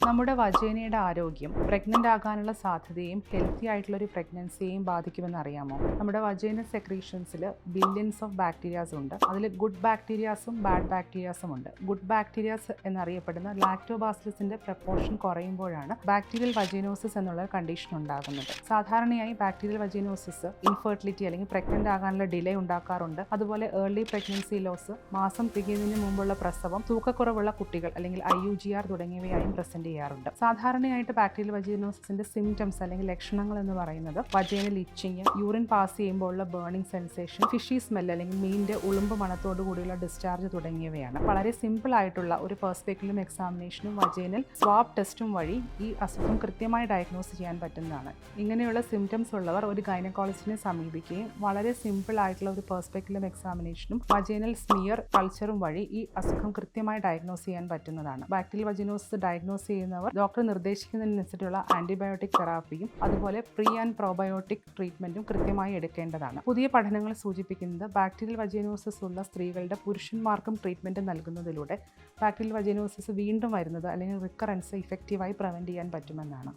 നമ്മുടെ വജൈനയുടെ ആരോഗ്യം പ്രഗ്നൻ്റ് ആകാനുള്ള സാധ്യതയും ഹെൽത്തി ആയിട്ടുള്ള ഒരു പ്രഗ്നൻസിയെയും ബാധിക്കുമെന്ന് അറിയാമോ? നമ്മുടെ വജൈന സെക്രീഷൻസിൽ ബില്യൺസ് ഓഫ് ബാക്ടീരിയാസ് ഉണ്ട്. അതിൽ ഗുഡ് ബാക്ടീരിയാസും ബാഡ് ബാക്ടീരിയാസും ഉണ്ട്. ഗുഡ് ബാക്ടീരിയാസ് എന്നറിയപ്പെടുന്ന ലാക്ടോബാസിലസിന്റെ പ്രപ്പോർഷൻ കുറയുമ്പോഴാണ് ബാക്ടീരിയൽ വജൈനോസിസ് എന്നുള്ള കണ്ടീഷൻ ഉണ്ടാകുന്നത്. സാധാരണയായി ബാക്ടീരിയൽ വജൈനോസിസ് ഇൻഫെർട്ടിലിറ്റി അല്ലെങ്കിൽ പ്രഗ്നൻ്റ് ആകാനുള്ള ഡിലേ ഉണ്ടാക്കാറുണ്ട്. അതുപോലെ ഏർലി പ്രഗ്നൻസി ലോസ്, മാസം തികയുന്നതിന് മുമ്പുള്ള പ്രസവം, തൂക്കക്കുറവുള്ള കുട്ടികൾ അല്ലെങ്കിൽ IUGR തുടങ്ങിയവയായും പ്രസന്റ് ചെയ്യാറുണ്ട്. സാധാരണയായിട്ട് ബാക്ടീരിയൽ വജൈനോസിന്റെ സിംറ്റംസ് അല്ലെങ്കിൽ ലക്ഷണങ്ങൾ എന്ന് പറയുന്നത് വജൈനൽ ഇച്ചിങ്, യൂറിൻ പാസ് ചെയ്യുമ്പോൾ ഉള്ള ബേണിംഗ് സെൻസേഷൻ, ഫിഷി സ്മെൽ അല്ലെങ്കിൽ മീനിന്റെ ഉളുമ്പ് മണത്തോടു കൂടിയുള്ള ഡിസ്ചാർജ് തുടങ്ങിയവയാണ്. വളരെ സിമ്പിൾ ആയിട്ടുള്ള ഒരു പെർസ്പെക്റ്റിലും എക്സാമിനേഷനും വജൈനൽ സ്വാബ് ടെസ്റ്റും വഴി ഈ അസുഖം കൃത്യമായി ഡയഗ്നോസ് ചെയ്യാൻ പറ്റുന്നതാണ്. ഇങ്ങനെയുള്ള സിംറ്റംസ് ഉള്ളവർ ഒരു ഗൈനക്കോളജിസ്റ്റിനെ സമീപിക്കുകയും വളരെ സിമ്പിൾ ആയിട്ടുള്ള ഒരു പെർസ്പെക്റ്റിലും എക്സാമിനേഷനും വജൈനൽ സ്മിയർ കൾച്ചറും വഴി ഈ അസുഖം കൃത്യമായി ഡയഗ്നോസ് ചെയ്യാൻ പറ്റുന്നതാണ്. ബാക്ടീരിയൽ വജൈനോസിസ് ഡയഗ്നോസ് ചെയ്യുന്നവർ ഡോക്ടർ നിർദ്ദേശിക്കുന്നതിനനുസരിച്ചുള്ള ആന്റിബയോട്ടിക് തെറാപ്പിയും അതുപോലെ പ്രീ ആൻഡ് പ്രോബയോട്ടിക് ട്രീറ്റ്മെന്റും കൃത്യമായി എടുക്കേണ്ടതാണ്. പുതിയ പഠനങ്ങൾ സൂചിപ്പിക്കുന്നത് ബാക്ടീരിയൽ വജൈനോസിസ് ഉള്ള സ്ത്രീകളുടെ പുരുഷന്മാർക്കും ട്രീറ്റ്മെന്റ് നൽകുന്നതിലൂടെ ബാക്ടീരിയൽ വജൈനോസിസ് വീണ്ടും വരുന്നത് അല്ലെങ്കിൽ റിക്കറൻസ് ഇഫക്റ്റീവായി പ്രിവെന്റ് ചെയ്യാൻ പറ്റുമെന്നാണ്.